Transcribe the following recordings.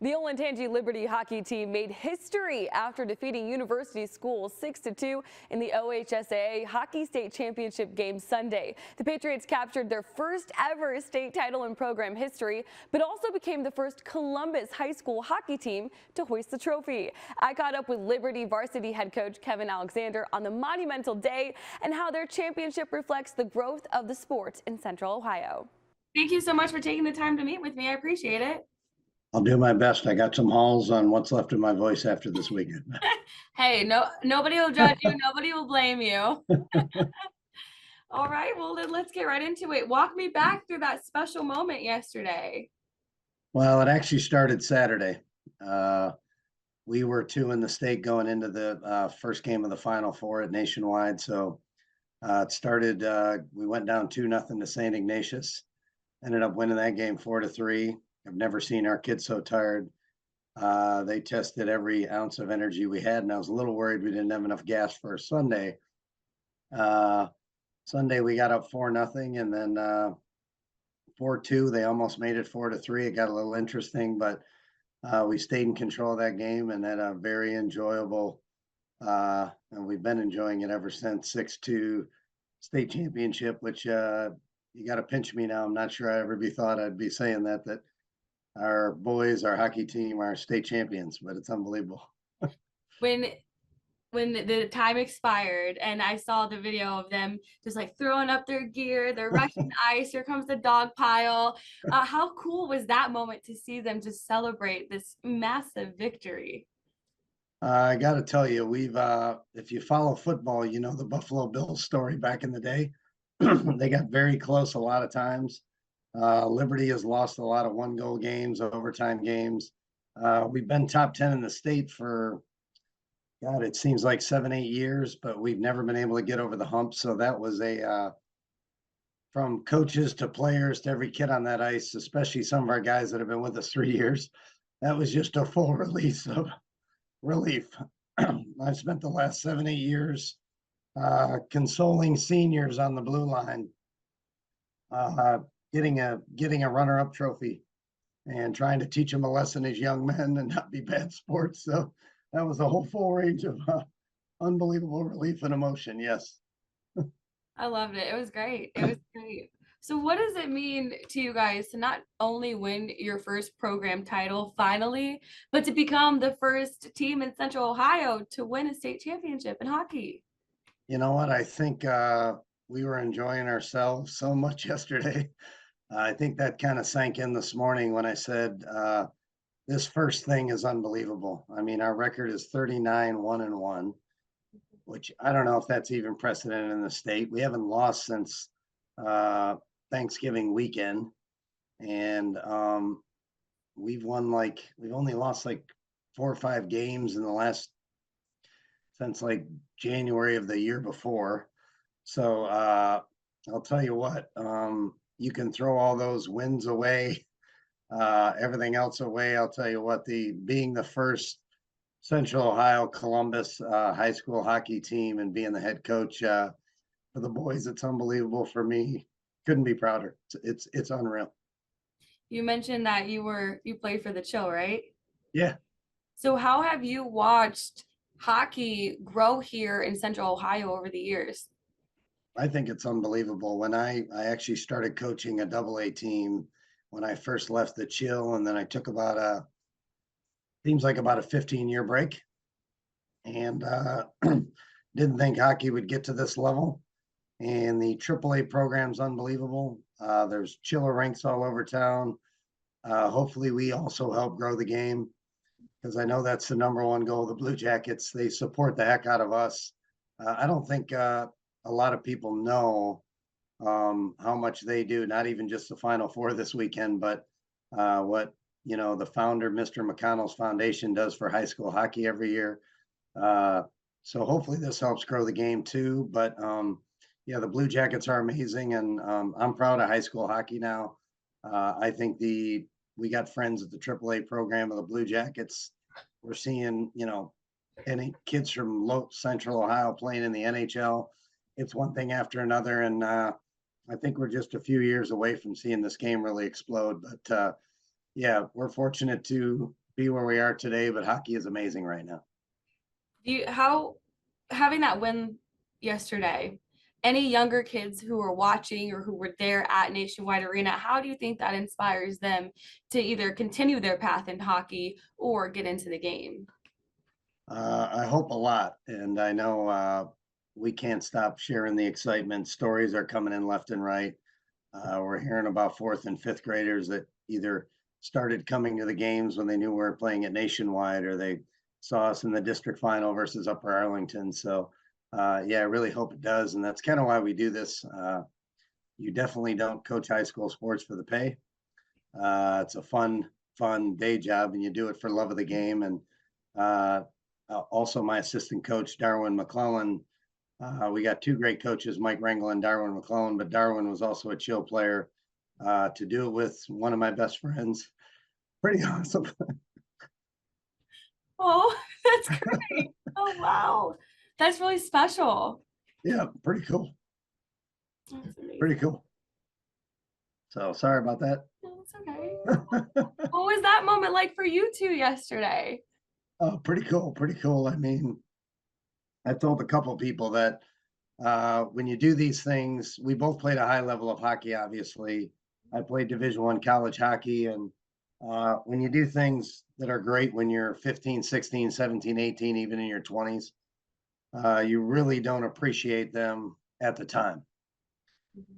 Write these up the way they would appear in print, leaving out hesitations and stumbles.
The Olentangy Liberty hockey team made history after defeating University Schools 6-2 in the OHSAA Hockey State Championship game Sunday. The Patriots captured their first ever state title in program history, but also became the first Columbus high school hockey team to hoist the trophy. I caught up with Liberty varsity head coach Kevin Alexander on the monumental day and how their championship reflects the growth of the sport in Central Ohio. Thank you so much for taking the time to meet with me. I appreciate it. I'll do my best. I got some hauls on what's left of my voice after this weekend. Hey, nobody will judge you. Nobody will blame you. All right, well, then let's get right into it. Walk me back through that special moment yesterday. Well, it actually started Saturday. We were 2 in the state going into the first game of the Final Four at Nationwide. So it started, we went down 2-0 to St. Ignatius. Ended up winning that game 4-3. I've never seen our kids so tired. They tested every ounce of energy we had, and I was a little worried we didn't have enough gas for Sunday. Sunday we got up 4-0, and then 4-2. They almost made it 4-3. It got a little interesting, but we stayed in control of that game and had a very enjoyable, and we've been enjoying it ever since 6-2 state championship, which you got to pinch me now. I'm not sure I ever thought I'd be saying that our boys, our hockey team, are state champions, but it's unbelievable. When the time expired and I saw the video of them just like throwing up their gear, they're rushing ice, here comes the dog pile. How cool was that moment to see them just celebrate this massive victory? I got to tell you, if you follow football, you know the Buffalo Bills story back in the day. They got very close a lot of times. Liberty has lost a lot of 1-goal games, overtime games. We've been top 10 in the state for, God, it seems like 7-8 years, but we've never been able to get over the hump. So that was from coaches to players to every kid on that ice, especially some of our guys that have been with us 3 years. That was just a full release of relief. I've spent the last 7-8 years consoling seniors on the blue line, getting a runner-up trophy and trying to teach them a lesson as young men and not be bad sports. So that was a whole full range of unbelievable relief and emotion. Yes. I loved it. It was great. It was great. So what does it mean to you guys to not only win your first program title finally, but to become the first team in Central Ohio to win a state championship in hockey? You know what? I think we were enjoying ourselves so much yesterday. I think that kind of sank in this morning when I said this first thing is unbelievable. I mean, our record is 39-1-1, which I don't know if that's even precedent in the state. We haven't lost since Thanksgiving weekend, and we've only lost like 4 or 5 games in the last since like January of the year before. So I'll tell you what, you can throw all those wins away, everything else away. I'll tell you what, being the first Central Ohio Columbus high school hockey team and being the head coach for the boys, it's unbelievable for me. Couldn't be prouder. It's unreal. You mentioned that you played for the Chill, right? Yeah. So how have you watched hockey grow here in Central Ohio over the years? I think it's unbelievable. When I actually started coaching a AA team when I first left the Chill, and then I took seems like about a 15-year break, and didn't think hockey would get to this level. And the AAA program's unbelievable. There's chiller rinks all over town. Hopefully we also help grow the game, because I know that's the #1 goal of the Blue Jackets. They support the heck out of us. I don't think a lot of people know how much they do, not even just the Final Four this weekend, but what, the founder, Mr. McConnell's foundation, does for high school hockey every year. So hopefully this helps grow the game too. But yeah, the Blue Jackets are amazing, and I'm proud of high school hockey now. I think we got friends at the AAA program of the Blue Jackets. We're seeing, any kids from Central Ohio playing in the NHL. It's one thing after another, and I think we're just a few years away from seeing this game really explode. But yeah, we're fortunate to be where we are today, but hockey is amazing right now. Having that win yesterday, any younger kids who are watching or who were there at Nationwide Arena, how do you think that inspires them to either continue their path in hockey or get into the game? I hope a lot, and I know we can't stop sharing the excitement. Stories are coming in left and right. We're hearing about 4th and 5th graders that either started coming to the games when they knew we were playing at Nationwide, or they saw us in the district final versus Upper Arlington. So yeah, I really hope it does. And that's kind of why we do this. You definitely don't coach high school sports for the pay. It's a fun day job, and you do it for love of the game. And also my assistant coach, Darwin McClellan. We got 2 great coaches, Mike Rengel and Darwin McClellan, but Darwin was also a chill player. To do it with one of my best friends, pretty awesome. Oh, that's great. Oh, wow. That's really special. Yeah, pretty cool. That's amazing. Pretty cool. So sorry about that. No, it's okay. What was that moment like for you two yesterday? Oh, pretty cool. Pretty cool. I mean, I've told a couple of people that when you do these things, we both played a high level of hockey, obviously. I played Division I college hockey, and when you do things that are great when you're 15, 16, 17, 18, even in your 20s, you really don't appreciate them at the time.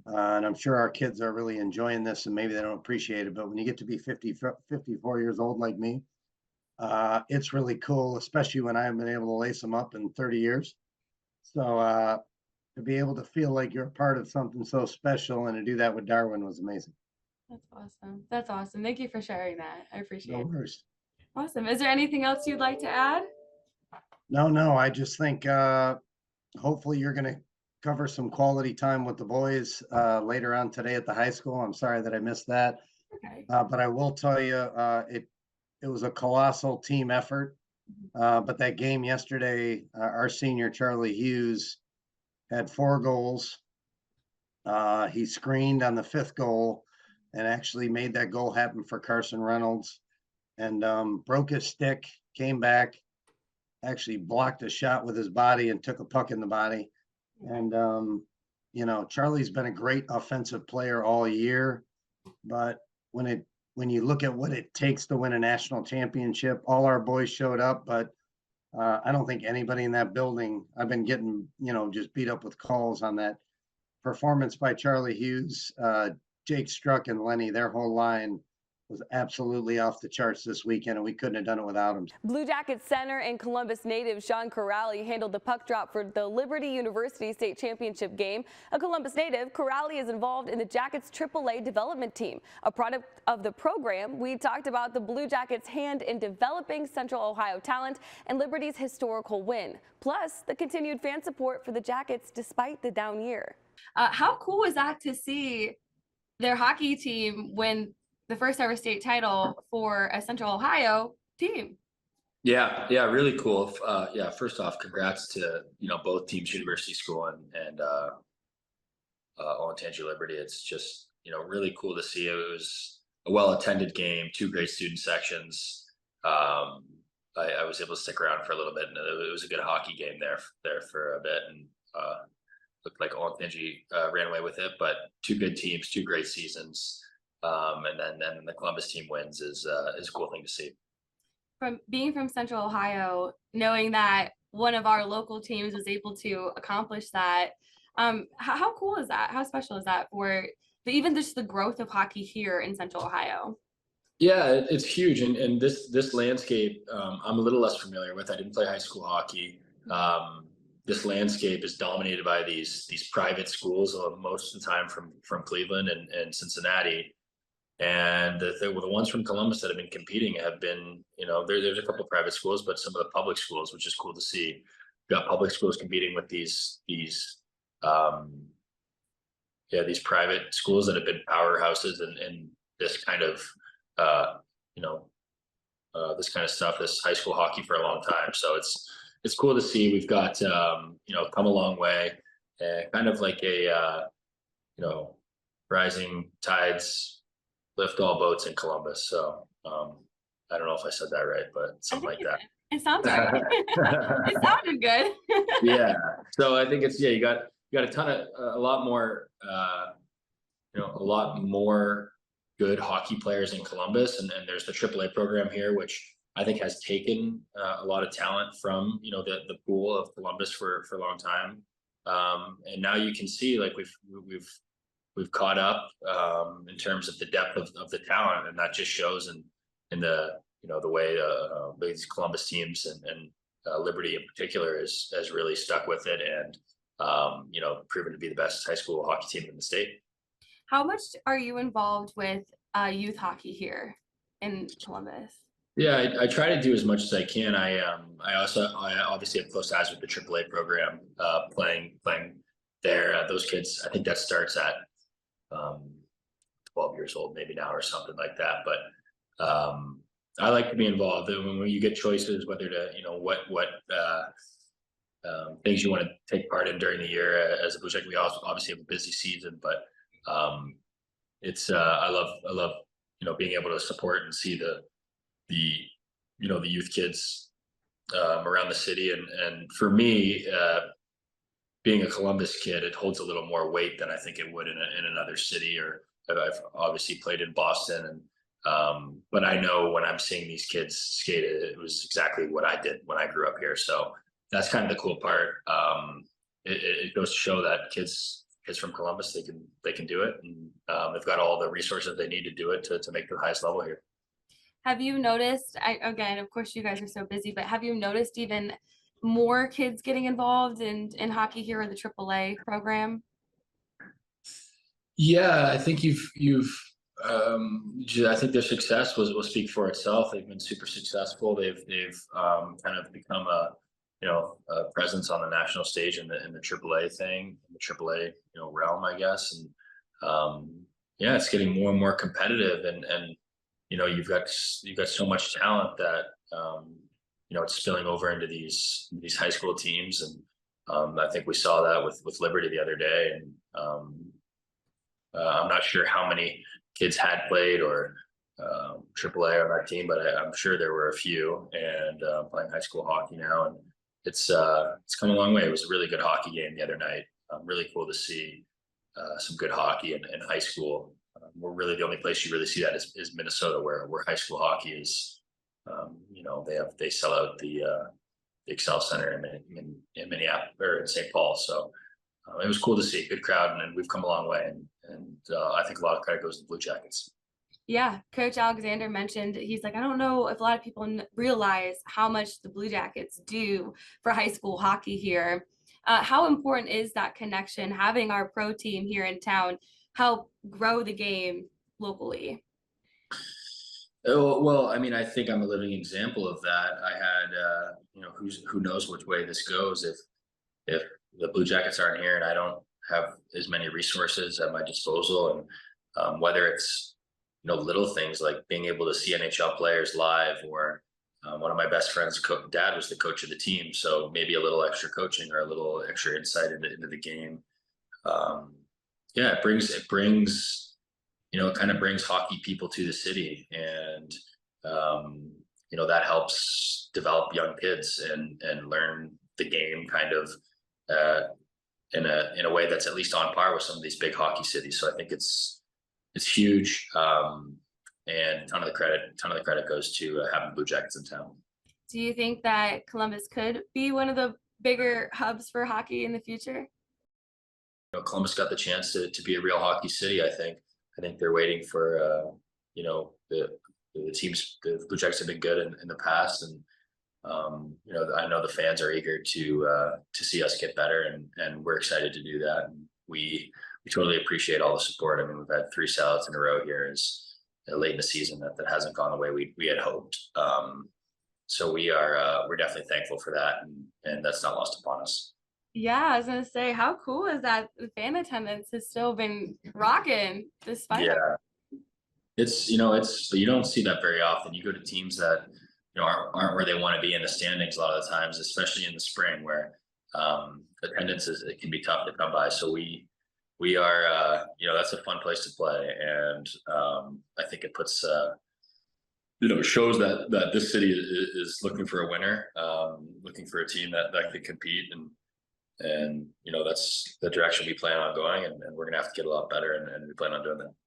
And I'm sure our kids are really enjoying this, and maybe they don't appreciate it, but when you get to be 54 years old like me, it's really cool, especially when I haven't been able to lace them up in 30 years. So to be able to feel like you're a part of something so special and to do that with Darwin was amazing. That's awesome. That's awesome. Thank you for sharing that. I appreciate No it. worries. Awesome. Is there anything else you'd like to add? No, I just think hopefully you're going to cover some quality time with the boys later on today at the high school. I'm sorry that I missed that. Okay. But I will tell you, it was a colossal team effort. But that game yesterday, our senior Charlie Hughes had 4 goals. He screened on the 5th goal and actually made that goal happen for Carson Reynolds, and broke his stick, came back, actually blocked a shot with his body and took a puck in the body. And you know, Charlie's been a great offensive player all year, but when you look at what it takes to win a national championship, all our boys showed up, but I don't think anybody in that building, I've been getting, you know, just beat up with calls on that performance by Charlie Hughes, Jake Struck and Lenny. Their whole line was absolutely off the charts this weekend, and we couldn't have done it without him. Blue Jackets center and Columbus native Sean Kuraly handled the puck drop for the Liberty University State Championship game. A Columbus native, Kuraly is involved in the Jackets AAA development team. A product of the program, we talked about the Blue Jackets' hand in developing Central Ohio talent and Liberty's historical win, plus the continued fan support for the Jackets despite the down year. How cool was that to see their hockey team win the first ever state title for a Central Ohio team? Yeah, really cool. Yeah, first off, congrats to both teams, University School and Olentangy Liberty. It's just really cool to see. It was a well-attended game, 2 great student sections. I was able to stick around for a little bit, and it was a good hockey game there for a bit, and looked like Olentangy ran away with it. But 2 good teams, 2 great seasons. And then the Columbus team wins is a cool thing to see. From being from Central Ohio, knowing that one of our local teams was able to accomplish that, how cool is that? How special is that for even just the growth of hockey here in Central Ohio? Yeah, it's huge, and this landscape I'm a little less familiar with. I didn't play high school hockey. This landscape is dominated by these private schools most of the time from Cleveland and Cincinnati. And the ones from Columbus that have been competing have been, there's a couple of private schools, but some of the public schools, which is cool to see. We've got public schools competing with these private schools that have been powerhouses and this kind of, this kind of stuff, this high school hockey for a long time. So it's cool to see. We've got, come a long way, kind of like a, rising tides lift all boats in Columbus. So I don't know if I said that right, but I something think like that. it sounds right. It sounded good. Yeah. So I think it's, yeah, you got a lot more, a lot more good hockey players in Columbus, and there's the AAA program here, which I think has taken a lot of talent from, the pool of Columbus for a long time. And now you can see, like, we've caught up in terms of the depth of the talent, and that just shows in the, the way these Columbus teams and Liberty in particular has really stuck with it, and proven to be the best high school hockey team in the state. How much are you involved with youth hockey here in Columbus? Yeah, I try to do as much as I can. I obviously have close ties with the AAA program, playing there. Those kids, I think that starts at 12 years old, maybe now, or something like that. But I like to be involved. When you get choices, whether to, what things you want to take part in during the year as a Blue Jacket, we also obviously have a busy season, but it's I love being able to support and see the youth kids around the city, and for me, being a Columbus kid, it holds a little more weight than I think it would in another city, or I've obviously played in Boston, and but I know when I'm seeing these kids skate, it was exactly what I did when I grew up here. So that's kind of the cool part. It goes to show that kids from Columbus, they can do it, and they've got all the resources they need to do it to make the highest level here. Have you noticed, again, of course you guys are so busy, but have you noticed even more kids getting involved in hockey here in the AAA program? Yeah, I think I think their success will speak for itself. They've been super successful. They've kind of become a presence on the national stage in the AAA thing, in the AAA realm, I guess. And yeah, it's getting more and more competitive, and you've got so much talent that it's spilling over into these high school teams, and I think we saw that with Liberty the other day, and I'm not sure how many kids had played or AAA on that team, but I'm sure there were a few, and playing high school hockey now, and it's come a long way. It was a really good hockey game the other night. Really cool to see some good hockey in high school. We're really the only place you really see that is Minnesota, where high school hockey is, they sell out the Excel Center in Minneapolis, or in St. Paul. So it was cool to see, good crowd, and we've come a long way. And I think a lot of credit goes to the Blue Jackets. Yeah, Coach Alexander mentioned, he's like, I don't know if a lot of people realize how much the Blue Jackets do for high school hockey here. How important is that connection, having our pro team here in town help grow the game locally? Oh, well, I mean, I think I'm a living example of that. I had, who knows which way this goes if the Blue Jackets aren't here and I don't have as many resources at my disposal, and whether it's little things like being able to see NHL players live, or one of my best friends' dad was the coach of the team, so maybe a little extra coaching or a little extra insight into the game. Yeah, it brings it kind of brings hockey people to the city, and that helps develop young kids and learn the game kind of in a way that's at least on par with some of these big hockey cities. So I think it's huge, and a ton of the credit goes to having Blue Jackets in town. Do you think that Columbus could be one of the bigger hubs for hockey in the future? Columbus got the chance to be a real hockey city. I think they're waiting for the teams. The Blue Jackets have been good in the past, and I know the fans are eager to see us get better, and we're excited to do that. And we totally appreciate all the support. I mean, we've had 3 sellouts in a row here as late in the season that hasn't gone the way we had hoped. So we're definitely thankful for that, and that's not lost upon us. Yeah, I was gonna say, how cool is that the fan attendance has still been rocking despite. Yeah, it's you don't see that very often. You go to teams that aren't where they want to be in the standings a lot of the times, especially in the spring, where attendance it can be tough to come by. So we are that's a fun place to play, and I think it puts shows that this city is looking for a winner, looking for a team that could compete, and that's the direction we plan on going, and we're gonna have to get a lot better, and we plan on doing that.